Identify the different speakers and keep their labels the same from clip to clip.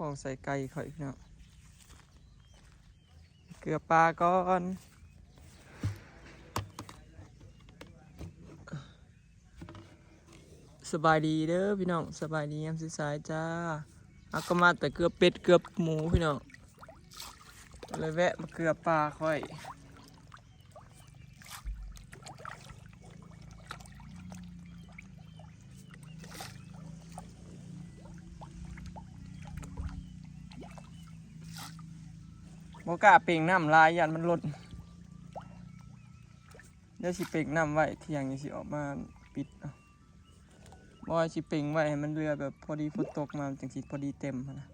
Speaker 1: ของใส่ไก่ข่อยพี่น้องเกลือปลาก่อนสบายดีเด้อพี่น้องสบายดียามสายๆจ้าเอาก็มาแต่เกลือเป็ดเกลือหมูพี่น้องเลยแวะมาเกลือปลาค่อยโมกะเป่งน้ำลายยันมันลดเดี๋ยวสิเป่งน้ำไว้เที่ยงนี้สิออกมาปิดบ่สิเป่งไว้ให้มันเรือแบบพอดีฝนตกมาจังสิพอดีเต็มนะ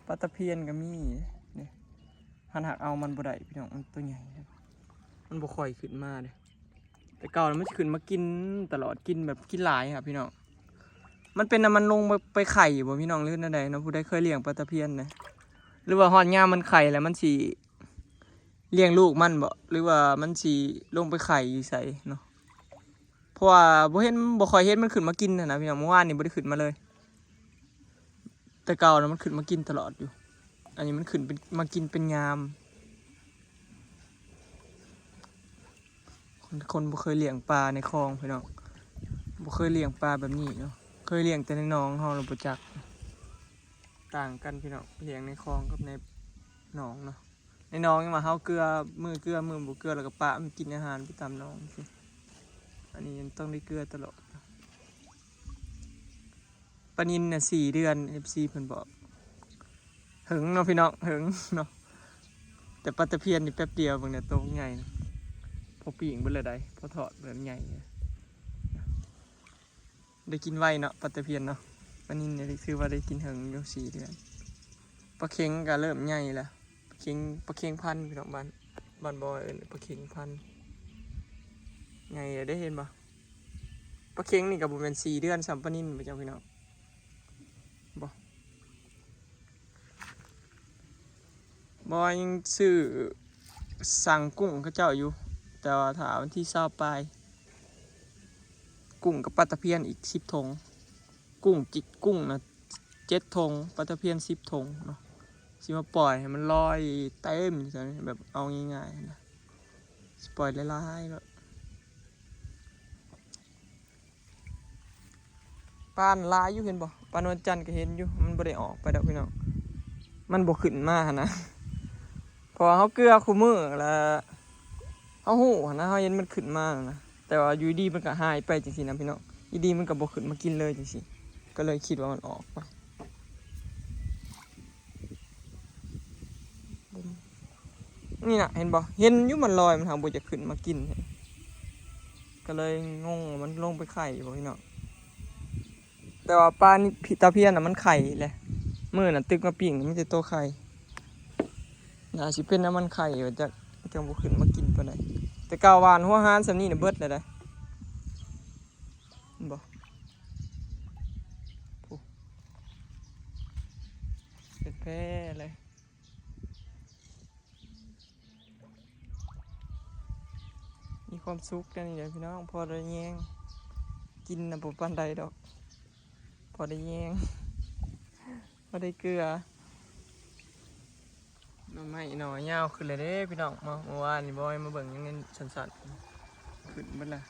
Speaker 1: ปลาตะเพียนก็มีเนี่ยหักเอามันบ่ได้พี่น้องมันตัวใหญ่มันบ่ค่อยขึ้นมาเลยแต่เก่ามันจะขึ้นมากินตลอดกินแบบกินหลายครับพี่น้องมันเป็นมันลงไปไข่บ่พี่น้องหรือนั่นใดเนาะผู้ใดเคยเลี้ยงปลาตะเพียนนะหรือว่าฮอดยามมันไข่แล้วมันสิเลี้ยงลูกมันบ่หรือว่ามันสิลงไปไข่อยู่ไสเนาะเพราะว่าบ่ค่อยเห็นมันขึ้นมากินนะพี่น้องเมื่อวานนี่บ่ได้ขึ้นมาเลยแต่เก่านะมันขึ้นมากินตลอดอยู่อันนี้มันขึ้นเป็นมากินเป็นยามคนบ่เคยเลี้ยงปลาในคลองพี่น้องบ่เคยเลี้ยงปลาแบบนี้เนาะเคยเลี้ยงแต่ในหนองเฮาเราบ่จักต่างกันพี่น้องเลี้ยงในคลองกับในหนองเนาะในหนองยังมาเฮาเกลือมือบ่เกลือแล้วก็ปลามันกินอาหารไปตามหนองสิอันนี้ยังต้องได้เกลือตลอดปลานิลน่ะ4 เดือน FC เพิ่นบอกหึงเนาะพี่น้องหึงเนาะแต่ปลาตะเพียนนี่แป๊บเดียวบางเนี่ยโตใหญ่นะพอปีกเบิ่เลยได้พอทอดเบิ่ใหญ่ได้กินไวเนาะปลาตะเพียนเนาะปลานิลเนี่ยคือว่าได้กินหึงอยู่4 เดือนปลาเค็งก็เริ่มใหญ่แล้วปลาเค็งพันธุ์พี่น้องบ้านบอยปลาเค็งพันธุ์ใหญ่ได้เห็นบ่ปลาเค็งนี่ก็บ่แม่น4 เดือนสำปลานิลบ่เจ้าพี่น้องบ่บอยยังซื้อสั่งกุ้งเขาเจ้าอยู่แต่ว่าถามวันที่20ปลายกุ้งกับปลาตะเพียนอีก10 ถุงกุ้งนะ7 ถุงปลาตะเพียน10 ถุงเนาะสิมาปล่อยให้มันลอยเต็มอย่างนี้แบบเอาง่ายๆนะปล่อยละลายแล้วปลาลายอยู่เห็นบ่ปลานวลจันทร์ก็เห็นอยู่มันบ่ได้ออกไปดอกพี่น้องมันบ่ขึ้นมานะพอเขาเกลือคู่มือแล้วเขาหูนะเขาเห็นมันขึ้นมานะแต่ว่าอยู่ดีมันก็หายไปจังซี่นะพี่น้องอยู่ดีมันก็บ่ขึ้นมากินเลยจังซี่ก็เลยคิดว่ามันออกไปนี่นะเห็นบ่เห็นอยู่มันลอยมันทางบ่จะขึ้นมากินก็เลยงงมันลงไปไข่บ่พี่น้องแต่ว่าปลานี่ตะเพียนน่ะมันไข่แหละมื้อน่ะตึกมาปิ้งมันจะโตไข่น่าสิเป็นน้ำมันไข่ว่าจะบ่ขึ้นมากินปานใดแต่กาวหวานหัวหานซำนี้น่ะเบิดเลยได้บ่เป็นแพ้เลยมีความสุขกันนี่แหละพี่น้องพอได้แยงกินน่ะบ่ปานใดดอกพอได้แยงพอได้เกลือน้ำไม้หน่อยยาวขึ้นเลยเด้พี่น้องมาเมื่อวานนี่บอยมาเบิ่งยังเงินสั่นๆขึ้นเบิดละ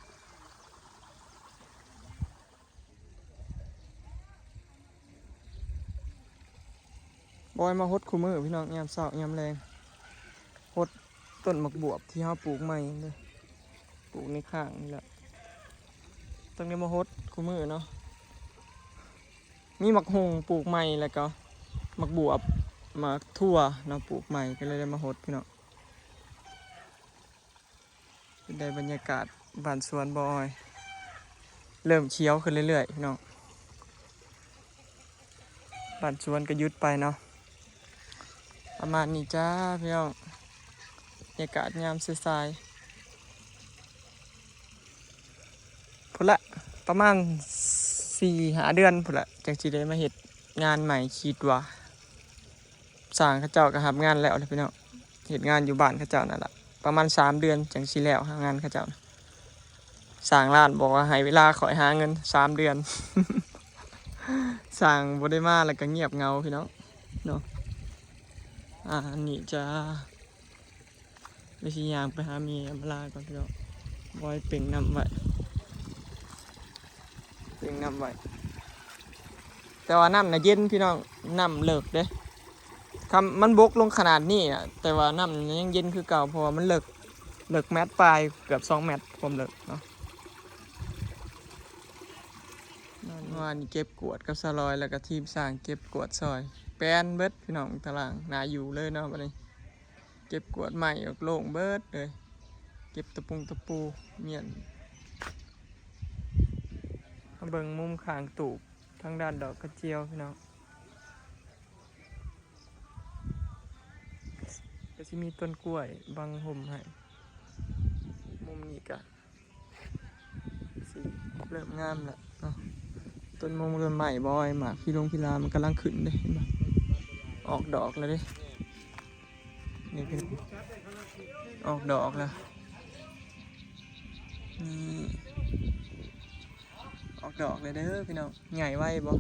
Speaker 1: บอยมาฮดคู่มือพี่น้องยามเช้ายามแรงฮดต้นหมักบวบที่เขาปลูกใหม่เลยปลูกในข้างนี่แหละต้องได้มาฮดคู่มือเนาะมีหมักหงปลูกใหม่แล้วก็หมักบวบหมักทั่วเนาะปลูกใหม่ก็เลยได้มาฮดพี่น้องได้บรรยากาศบ้านสวนบอยเริ่มเขียวขึ้นเรื่อยๆพี่น้องบ้านสวนก็ยุดไปเนาะประมาณนี้จ้าพี่น้องบรรยากาศยามสายๆพุ่นละประมาณ4-5 เดือนพุ่นละจังสิได้มาเฮ็ดงานใหม่คิดว่าสร้างเขาเจ้าก็รับงานแล้วพี่น้องเฮ็ดงานอยู่บ้านเขาเจ้านั่นแหละประมาณ3 เดือนจังสิแล้วงานเขาเจ้า สร้างร้านบอกว่าให้เวลาขอยหาเงิน3 เดือน สร้างบ่ได้มาแล้วก็เงียบเงาพี่น้องเนาะอันนี้จะไปสิย่างไปหาเมียมาลาก่อนพี่น้องบอยเป่งนำไว้เป่งนำไว้แต่ว่าน้ำน่ะเย็นพี่น้องน้ำเลิกเด้คำมันบกลงขนาดนี้อ่ะแต่ว่าน้ำยังเย็นคือเก่าเพราะว่ามันเลิกแมตรปลายเกือบ2 เมตรความเลิกเนาะว่านี่เก็บกวดกับสลอยแล้วก็ทีมสร้างเก็บกวดซอยแปลนเบิดพี่น้องตารางน่าอยู่เลยเนาะบัดนี้เก็บกวดใหม่ออกโล่งเบิดเลยเก็บตะปูเมียนมาเบิ่งมุมข้างตูบทางด้านดอกกระเจียวพี่น้องก็จะมีต้นกล้วยบังห่มให้มุมนี้ก็สิเริ่มงามแล้วเนาะต้นมงต้นใหม่บอยหมากพี่ลามันกำลังขึ้นเลยเห็นปะออกดอกแล้วเด้นี่พี่ออกดอกแล้วนี่ออกดอกเลยเด้อพี่น้องใหญ่ไว้บ่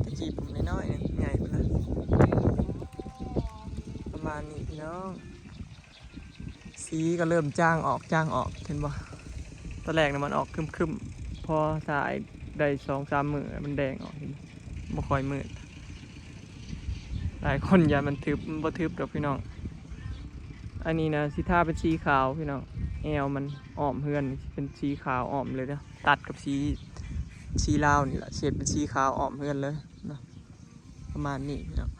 Speaker 1: ตะกี้ผมน้อยๆใหญ่ไปแล้วประมาณนี้พี่น้องสีก็เริ่มจ้างออกเห็นบ่ตอนแรกนะมันออกคึมพอถ่ายได้2-3 มื้อมันแดงออกบ่ค่อยมืดหลายคนอย่ามันทึบมันบ่ทึบดอกพี่น้องอันนี้นะสีทาเป็นสีขาวพี่น้องแอวมันอ้อมเฮือนเป็นสีขาวอ้อมเลยนะตัดกับสีลาวนี่แหละเฉดเป็นสีขาวอ้อมเฮือนเลยนะประมาณนี้พี่น้อง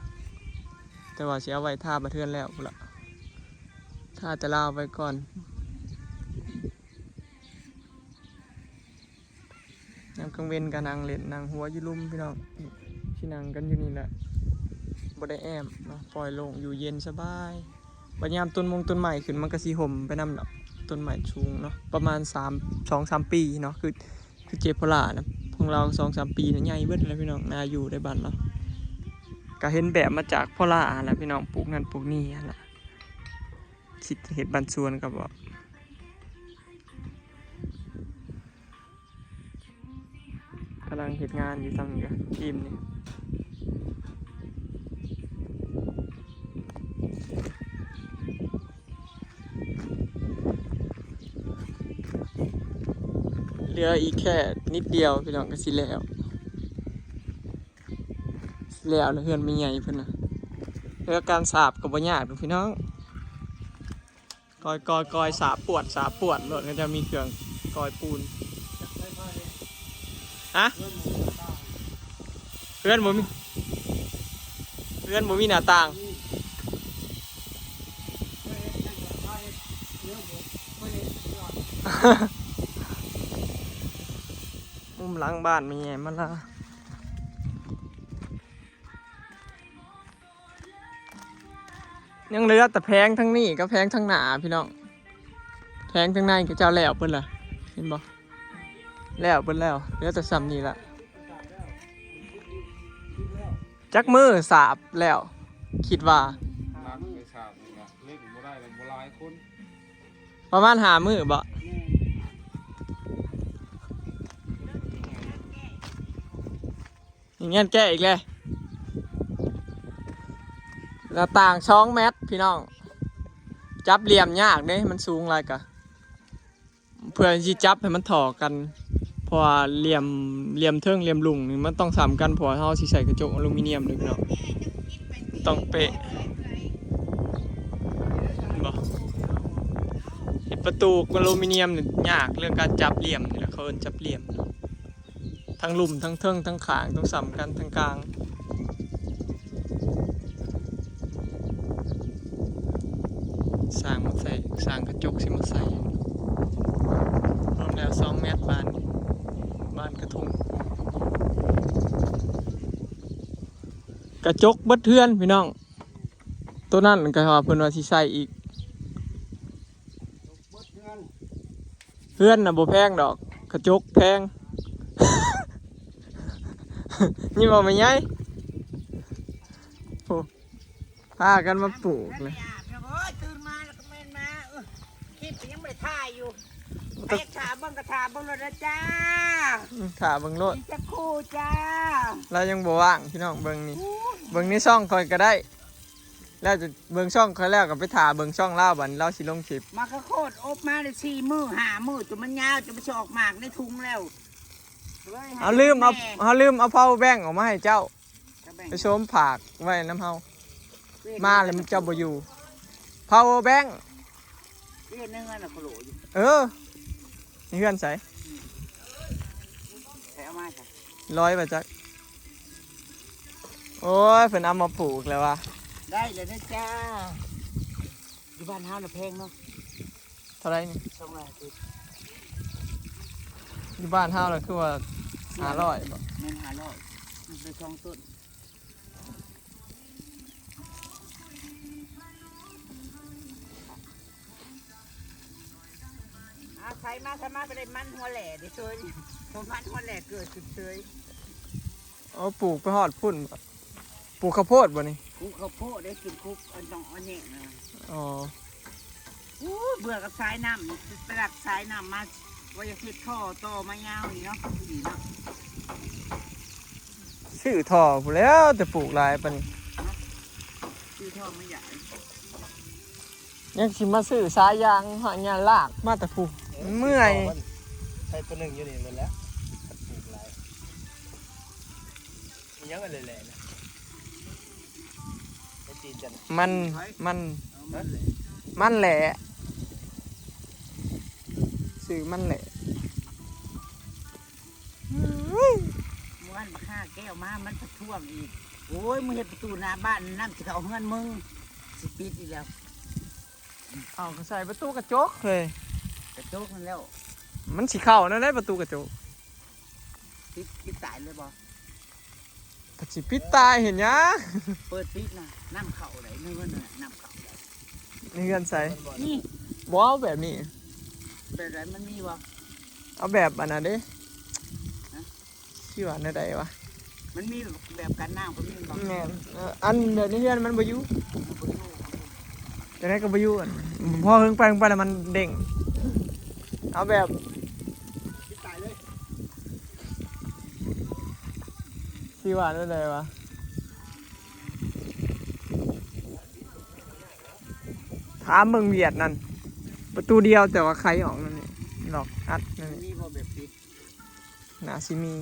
Speaker 1: แต่ว่าสิเอาไว้ทาบะเทือนแล้วพุ่นล่ะถ้าจะลาวไว้ก่อนน้ำกังเวนกับนางเล่นนางหัวอยู่ลุ่มพี่น้องที่นางกันอยู่นี่แหละบ่ได้แอมเนาะปล่อยลงอยู่เย็นสบายบัดยามต้นใหม่ขึ้นมันก็สิห่มไปนำดอกต้นใหม่สูงเนาะประมาณ2-3 ปีเนาะคือเก็บพลานะพวกเรา2-3 ปีเนี่ยใหญ่เบิดแล้วพี่น้องนาอยู่ได้บ้านเนาะก็เห็นแบบมาจากพลาแหละพี่น้องปลูกนั่นปลูกนี่แหละคิดเห็ดบ้านสวนกับว่ากำลังเห็ดงานอยู่ทำอยู่ทีมนี่เหลืออีกแค่นิดเดียวพี่น้องก็สิแล้วแล้วเฮือนไม่ใหญ่เพิ่นน่ะเรื่องการสาบก็บ่ยากพี่น้องกอยสาบปวดรถก็จะมีเครื่องกอยปูนฮะเพื่อนบ่มีหน้าต่างมุมหลังบ้านมีแง่มาละยังเหลือแต่แพงทั้งนี้ก็แพงทั้งหน้าพี่น้องแพงทั้งในก็เจ้าแล้วเพิ่นล่ะเห็นบ่แล้วเพิ่นแล้วเหลือแต่ซ้ำนี่ละจักมือสาบแล้วคิดว่าประมาณ5 มื้อบ่อย่างเงี้ยแก้อีกเลยหน้าต่าง2 เมตรพี่น้องจับเหลี่ยมยากเด้มันสูงไรกะเพื่อที่จับให้มันถ่อกันเพราะว่าเหลี่ยมเทิงเหลี่ยมลุงนี่มันต้องซ้ำกันเพราะเราสิใส่กระจกอลูมิเนียมเลยพี่น้องต้องเป๊ะบ่เห็นประตูอลูมิเนียมนี่ยากเรื่องการจับเหลี่ยมนี่แหละเขาเอิ้นจับเหลี่ยมทั้งลุ่มทั้งเทิงทั้งขางต้องซ้ำกันทั้งกลางสร้างกระจกสิมาใส่รวมแล้ว2 เมตรบ้านกระทุ่งกระจกบัดเทือนพี่น้องตัวนั้นก็ว่าเพิ่นว่าสิใส่อีกเพื่อนน่ะบ่แพงดอกกระจกแพง นี่บ่แม่นใหญ่โอ้พากันมาปลูกเลย
Speaker 2: ตื่นมาแล้วก็แม่นมาคลิปยังไม่ได้ถ่ายอยู่ เด็กขาเบิ่งกระถาเบิ่งเลยนะจ้า
Speaker 1: ขาเบิ่งโลด
Speaker 2: อีจะคู่จ้า
Speaker 1: เรายังบ่ว่างพี่น้องเบิ่งนี่เบิ่งนี่ช่องคอยก็ได้ แล้วจะเบิ่งช่องคอยแล้วก็ไปถ่าเบิ่งช่องเล่าบัดเราสิลงคลิป
Speaker 2: มากระโคตรอบมาได้4 มื้อ5 มื้อจนมันยาวจนมันสิออกหมากในถุงแล้ว
Speaker 1: เอาลืมเอาเผาแบงออกมาให้เจ้าไปชมผากไว้น้ำเฮามาแล้วมันเจ้าบ่อยู่เผาแบง
Speaker 2: เรียนเนื้อน่ะขลุ่ย
Speaker 1: นี่เพื่อนใส่
Speaker 2: เอามาจ้ะ
Speaker 1: ร้อยไปจักโอ้ยเพิ่นเอามาปลูกแล้ววะ
Speaker 2: ได้เลยนะจ้าอยู่บ้านเฮาน่ะแพงเนาะ
Speaker 1: เท่าไรนี่
Speaker 2: 200
Speaker 1: อยู่บ้านเฮาแล้วคือว่า500บ่
Speaker 2: แม่น500มันเป็น2 ต้นใครมาไปได้มันหัวแหล่ดิเชยผมมันหัวแหล่เกิดสุดเชย
Speaker 1: เอาปลูกไปฮอดพุ่นบ่ปลูกข้าวโพดบ่นี่
Speaker 2: คุกข้าวโพดได้กินคุกอันต้องอันนี้นะ
Speaker 1: อ๋อ
Speaker 2: เบื่อกับสายน้ำไปหลักสายน้ำมาว่าจะคิดท่อต่อมายาวนี่เนาะดีเนาะ
Speaker 1: ชื่อท่อพู้นแล้วแต่ปลูกหลายปานนี้
Speaker 2: คือท่อไม่ใหญ่
Speaker 1: ยังสิมาซื้อสายยางหางานลากมาแต่ผู้เมื่อย
Speaker 3: ใช้ตัวหนึ่งอยู่นี่เลยแล้วปลูกหลายมียังอะไรแหละนะไอ้จีนจัน
Speaker 1: มัน
Speaker 2: เอามันเลย
Speaker 1: มันแหละซื้อมันแหละ
Speaker 2: ม้วนมาฆ่าแก้วมามันประท้วงอีกโอ้ยมึงเห็นประตูหน้าบ้านน้ำจะเอาเงินมึงสิปิดอีกแล้ว
Speaker 1: เอาก็ใส่ประตูกระจกเลย
Speaker 2: กระโจกมันแล้ว
Speaker 1: มันสิเข้านั่นได้ประตูกระจก
Speaker 2: ปิดสายเลยบ่
Speaker 1: ก็สิปิดตายเห็นยัง
Speaker 2: เปิดปิดนะน้ำเข่าไหลนึกว่าเนี่ยน้ำเข่าไหล
Speaker 1: นี่เงินใส่
Speaker 2: นี่
Speaker 1: บ่เอาแบบนี้
Speaker 2: เป็นไรมันมีบ่
Speaker 1: เอาแบบอันนั้นเด้ชื่อว่าอันใดวะ
Speaker 2: มันมีแบบกันน้ำก็มีบ่
Speaker 1: แม่นอันแบบนี้เพื่อนมันบ่อยู่จะได้ก็บ่อยู่อันพอหึงไปแล้วมันเด้งเอาแบบ
Speaker 2: ปิดสายเลย
Speaker 1: ชื่อว่าอันใดวะถามเมืองเวียดนั่นประตูเดียวแต่ว่าใครออกนั่นนี่หลอกอัดนั่น
Speaker 2: มัน
Speaker 1: นี่
Speaker 2: มีบ่แบบปิด
Speaker 1: น่าสิมี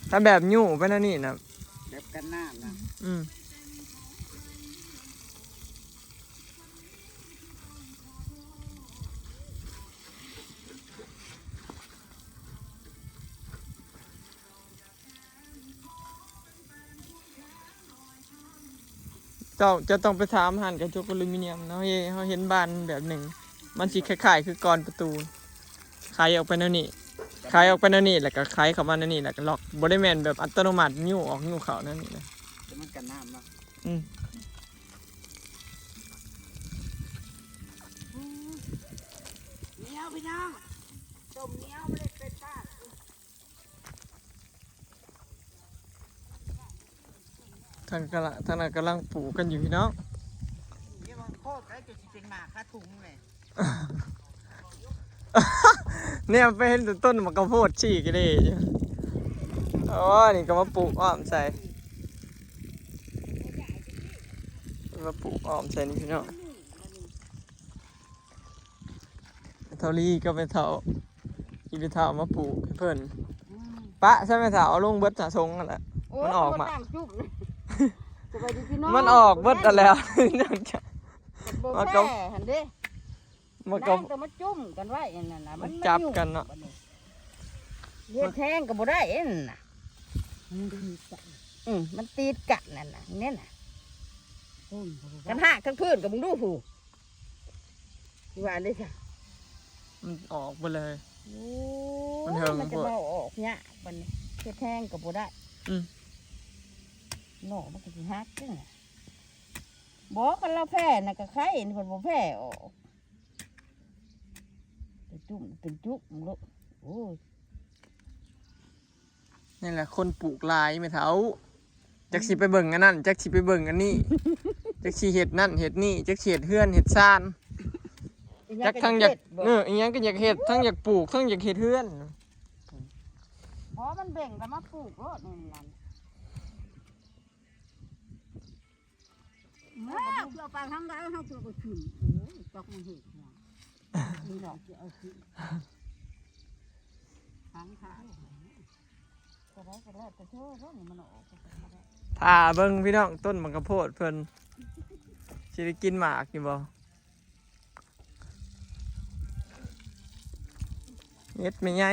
Speaker 1: ถ้าแบบยู่ไปนั่นนี่นะ
Speaker 2: แบบกันน้ำนะ
Speaker 1: อืมเจ้าจะต้องไปถามหันกระจกอลูมิเนียมเนาะเขาเห็นบานแบบหนึ่ง มันสีคล้ายๆคือกรประตูไขออกไปนั่นนี่ไขออกไปนั่นนี่แล้วก็ไขเข้ามานั่นนี่แล้วก็ล็อกบริเวณแบบอัตโนมัตินิ้วออกนิ้วเข้านั่นนี่นะ
Speaker 2: แต่มันกันน้ำเนาะ
Speaker 1: อืม
Speaker 2: เหนียวพี่น้องต้มเหนียวไม่ได้เป็นป้า
Speaker 1: ทางนั้นกำลังปลูกกันอยู่พี่น้อง
Speaker 2: เดี๋ยวมันโคตรแล้วจะสิเป็นหมากคาถุงเลย
Speaker 1: เนี่ยไปเห็นแต่ต้นมันก็โพดชี้กันเลยอ๋อนี่ก็มาปลูกอ้อมใส่มาปลูกอ้อมใส่นี่พี่น้องเท่าลีก็ไปเท่าอีไปเท่ามาปลูกให้เพิ่นปะใช่ไหมเท่าเอาลงเบิดสะสงกันแหละมันออกมา
Speaker 2: สบายดีพี่น้อง
Speaker 1: มันออกเบิดกันแล้ว
Speaker 2: เบิ่ง
Speaker 1: มันก็
Speaker 2: แม่หันเด้
Speaker 1: มันก็
Speaker 2: น้ำก็มาจุ่มกันไว้อันนั่นน่ะ
Speaker 1: มันจับกันเนาะ
Speaker 2: เฮ็ดแทงก็บ่ได้เอ็นน่ะมันตีดกัดนั่นน่ะเนี่ยน่ะกันหักทั้งพื้นกับมึงดูผู้ว่าเลยจ้ะ
Speaker 1: มันออกไปเลย
Speaker 2: โอ้
Speaker 1: มันเหิง
Speaker 2: มันจะ
Speaker 1: โพด
Speaker 2: เบาออกเนี่ยบัดนี้เฮ็ดแทงก็บ่ได้
Speaker 1: อืม
Speaker 2: โน่มันก็สิหักจังน่ะบอกกันเราแพ้น่ะก็ไข่เพิ่นบ่แพ้ออกเป็นจุ๊บมึงลูกโอ้ย
Speaker 1: นี่แหละคนปลูกลายไม่เท่าจักสิไปเบิ่งอันนั้นจักสิไปเบิ่งอันนี้ จักสิเห็ดนั่นเห็ดนี่จักสิเห็ดเฮือนเห็ดซ่าน อยากทั้งอยากอีหยังก็อยากเฮ็ดทั้งอยากปลูกทั้งอยากเฮ็ดเฮือน
Speaker 2: เพราะมันเบ่งแต่มาปลูกรถนี่นั่นเอาเกี่ยวไปทางใดเฮาเกี่ยวก็ขึ้นโอ้ยตกมันเห็ดหัวนี่ดอกสิเอาขึ้นทางขาก็ได้แต่เธอเนาะมันออกก็ได้
Speaker 1: ถ้าเบิ่งพี่น้องต้นมันกระโพดเพิ่นสิได้กินหมากอยู่บ่เฮ็ดไม่ใหญ่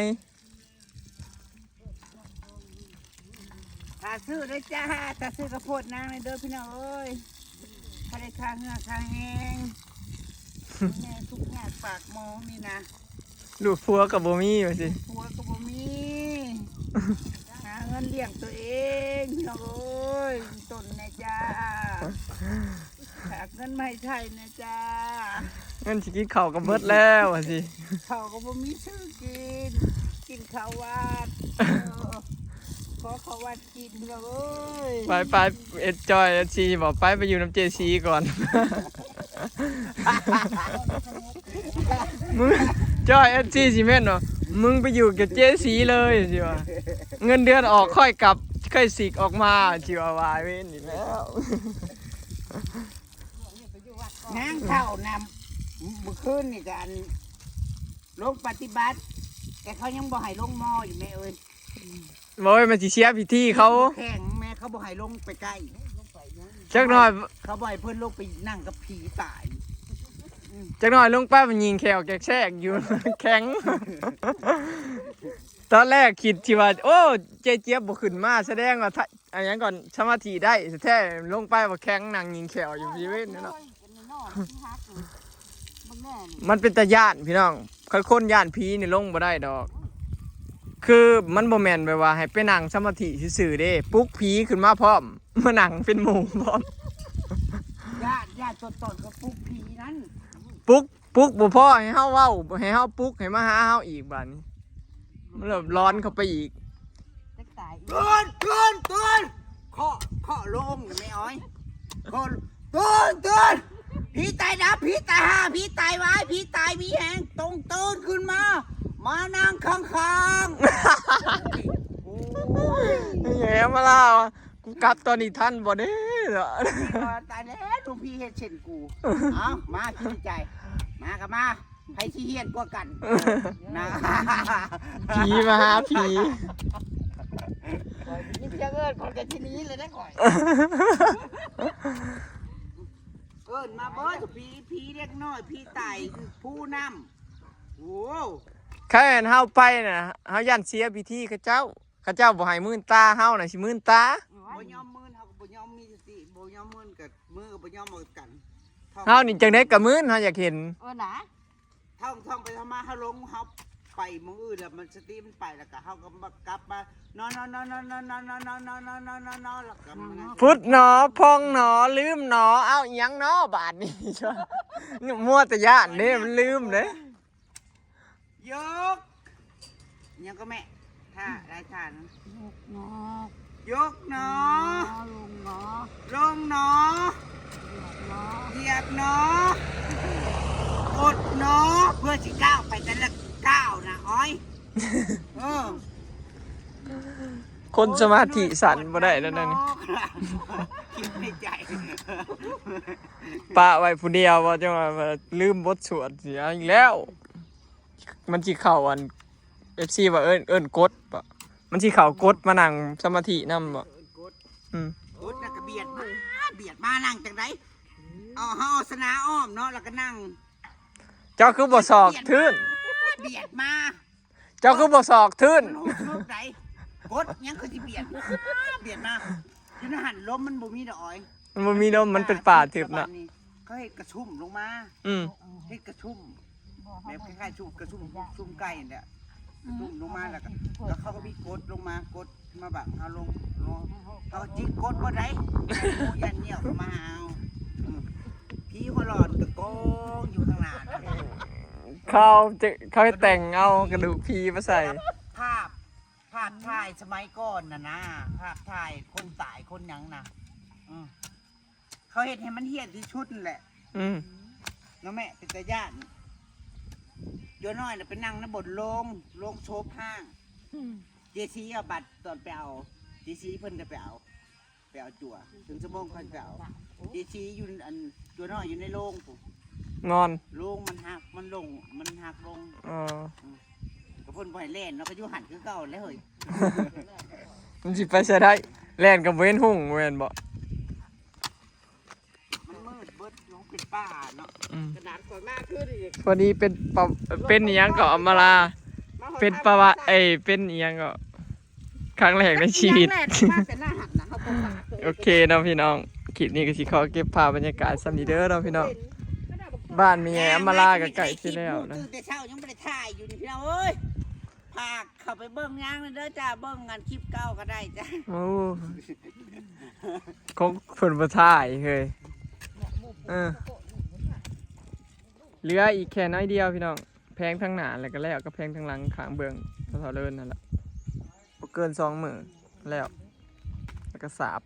Speaker 2: ถ้าซื้อได้จ้าถ้าซื้อกระโพดนางในเด้อพี่น้องเอ้ยถ้าได้ค่าเงือกค่าแห้งแม่ทุกงานปากมองนี่นะ
Speaker 1: ลูกผัวก็บ่มีว่าสิ
Speaker 2: ผัวก็บ่มีหาเงินเลี้ยงตัวเองพี่น้องเอ้ยต้นนะจ้าฝากเงินมาให้ใช้นะจ้า
Speaker 1: เงินสิกินข้าวก็เบิดแล้วว่าสิ
Speaker 2: เขาก็บ่มีซื้อกินข้าววัดขอข้าววัดกินพี่น้องเอ้ย
Speaker 1: ไปเอ็ดจอยซีบอกไปอยู่น้ำเจซีก่อน มึงจอยเอ็ดซีสิแม่นเนาะมึงไปอยู่กับเจซีเลยสิวะเงินเดือนออกค่อยกลับค่อยสิกออกมาจิวาวายเว้นอีกแล้ว
Speaker 2: นางเข้านำเมื่อคืนนี่กันลงปฏิบัติแต่เขายังบ่ให้ลงมออยู่แม่เอ้ย
Speaker 1: บอกว่ามันสิเชียร์พิธีเขา
Speaker 2: แข่งแม่เขาบ่ให้ลงไปใกล้
Speaker 1: จักหน่อย
Speaker 2: เขาบ่ให้เพิ่นลงไปนั่งกับผีตาย
Speaker 1: จักหน่อยลงไปมันยิงแขวแกกอยู่ แข็ง ตอนแรกคิดที่ว่าโอ้เจี๊ยบบ่ขึ้นมาแสดงว่าถ้าอันนั้นก่อนสมาธิได้แท้ลงไปว่าแข็งนั่งยิงแขวอยู่พี่เว้นนั่นเนาะ มันเป็นตาย่านพี่น้องคนย่านผีนี่ลงบ่ได้ดอก คือมันบ่แม่นไปว่าให้ไปนั่งสมาธิซื่อๆเด้ปลุกผีขึ้นมาพร้อมมานั่งเป็นหมู่พร้อม
Speaker 2: ญาติต้นก็ปลุกผีนั้น
Speaker 1: ปลุกบ่พอให้เฮาเว้าให้เฮาปลุกให้มาหาเฮาอีกบัดนี้มันเริ่มร้อนเข้าไปอีก
Speaker 2: จะตายตื่นเคาะลงไม่อ้อยคนตื่นผีตายนะผีตายห้าผีตายไว้ผีตายมีแหงตรงตื่นขึ้นมามานั่งข้างๆโอ้ย
Speaker 1: แหมมาล่ะกูกลับตอนนี้ทันบ่เด้อ
Speaker 2: ตายแล้วดูพี่เฮ็ดเช่นกูเอามาคิดใจมากับมาให้ที่เฮียนกว่ากันนะ
Speaker 1: ผีมาหาผี
Speaker 2: นี่เจ้าเอิญคนกันที่นี้เลยได้ก่อยเอิญมาเบิดผีเล็กน้อยผีไต่ผู้นำโอ้
Speaker 1: แค่เฮาไปน่ะเฮาย่านเสียพิธีเขาเจ้าบ่ให้มื่นตาเฮาน่ะสิมื่นตา
Speaker 2: บ่ยอมมื่นเฮาก็บ่ยอมมีสติบ่ยอมมื่นกับมือก็บ่ยอมเอากัน
Speaker 1: เฮานี่จังได๋ก็มื่นเฮาอยากเห็น
Speaker 2: นะท่องไปทำมาเฮาลงเฮาไปมื้ออื่นแล้วมันสติมันไปแล้วก็เฮาก็กลับมานอนแล้วก็มา
Speaker 1: พุดหนอพองหนอลืมหนอเอ้าอิหยังหนอบาดนี้จ้ะนี่มัวแต่ย่านเด้มันลืมเด้
Speaker 2: ยกยังก็แม่ท่าได้ท่านะยกหนอลงหนอเหยียบหนอกดหนอเพื่อสิก้าวไปแต่ละก้าวนะอ้อย
Speaker 1: คนสมาธิสั่นบ่ได้แล้วนั่นนี่
Speaker 2: คิดในใจ
Speaker 1: ปะไว้ผู้เดียวบ่จังว่าลืมบทสวดเสียอีกแล้ว มันสิเข้าอัน FC ว่าเอิ้นกดบ่มันสิเข้ากดมานั่งสมาธินำบ่อืม
Speaker 2: กดแล้วก็เบียดมานั่งจังไดเอาเฮาสนาอ้อมเนาะแล้วก็นั่ง
Speaker 1: เจ้าคือบ่ศอกทื่น
Speaker 2: เบียดมา
Speaker 1: เจ้าคือบ่ศอกทื่น
Speaker 2: ลูกไหนกดยังคือสิเบียดมาอยู่ในหันลมมันบ่มีดอกอ้อย
Speaker 1: มันบ่มีนมมันเป็นป่าทึบน่ะ
Speaker 2: เขาเฮ็ดกระชุ่มลงมา
Speaker 1: อืม
Speaker 2: เฮ็ดกระชุ่มแบบคล้ายๆกระชุ่มไก่เนี่ยกระชุ่มลงมาแล้วเขาก็มีกดลงมากดมาแบบเอาลงเขาจิกกดบ่ได้ยันเหนียวมาเอาพี่หัวหลอดกระโกงอยู่ข้างหน้า
Speaker 1: เขาให้แต่งเอากระดูกพีมาใส่
Speaker 2: ภาพถ่ายสมัยก่อนนะภาพถ่ายคนตายคนหยังนะเขาเห็นให้มันเหี้ยนที่ชุดนั่นแหละ
Speaker 1: อืม
Speaker 2: น้องแม่เป็นตาญาติ โยน้อยน่ะไปนั่งในบนโรงโชว์ห้างเจซีเอาบัตรตอนไปเอาเจซีเพิ่นก็ไปเอาจั่วถึงชั่วโมงเพิ่นไปเอาเจซีอยู่อันโยน้อยอยู่ในโรงปุ๊บ
Speaker 1: งอน
Speaker 2: โรงมันหักมันหักลง
Speaker 1: อ๋อ
Speaker 2: ก็เพิ่นบ่ให้เล่นเนาะก็อยู่หันคือเก่าแล้วเฮ้ย
Speaker 1: มันสิไปใช้ได้แล่นกับเว้นหุ่งเว้นบ่
Speaker 2: มันมืดเบิดลงเป็นป่าเนาะ
Speaker 1: อืม
Speaker 2: กระดาษก่อนมากขึ้นอีก
Speaker 1: พอดีเป็นอีหยังก็อำมาลาเป็นประวัติเป็นอีหยังก็ครั้งแรกในชีวิต
Speaker 2: แรกมาแต่หน้าหันนะเขาบอกว่า
Speaker 1: โอเคเนาะพี่น้องคลิปนี้ก็สิขอเก็บภาพบรรยากาศซัมนีเด้อเนาะพี่น้องบ้านมีแอมมาลากับไก่ที่แล้วนะ
Speaker 2: ตื่นแต่เช้ายังไม่ได้ถ่ายอยู่นี่พี่น้องเอ้ยพากเข้าไปเบิ่งย่างเลยเด้อจ้าเบิ่งงานคลิปเก่าก็ได้จ้า
Speaker 1: โอ้ของเพิ่นบ่ถ่ายเฮ้ยเหลืออีกแค่น้อยเดียวพี่น้องแพงทั้งหน้าแล้วก็แล้วก็แพงทั้งหลังข้างเบื้องเท่าๆเลินนั่นแหละบ่เกิน2 มื้อแล้วก็สาบ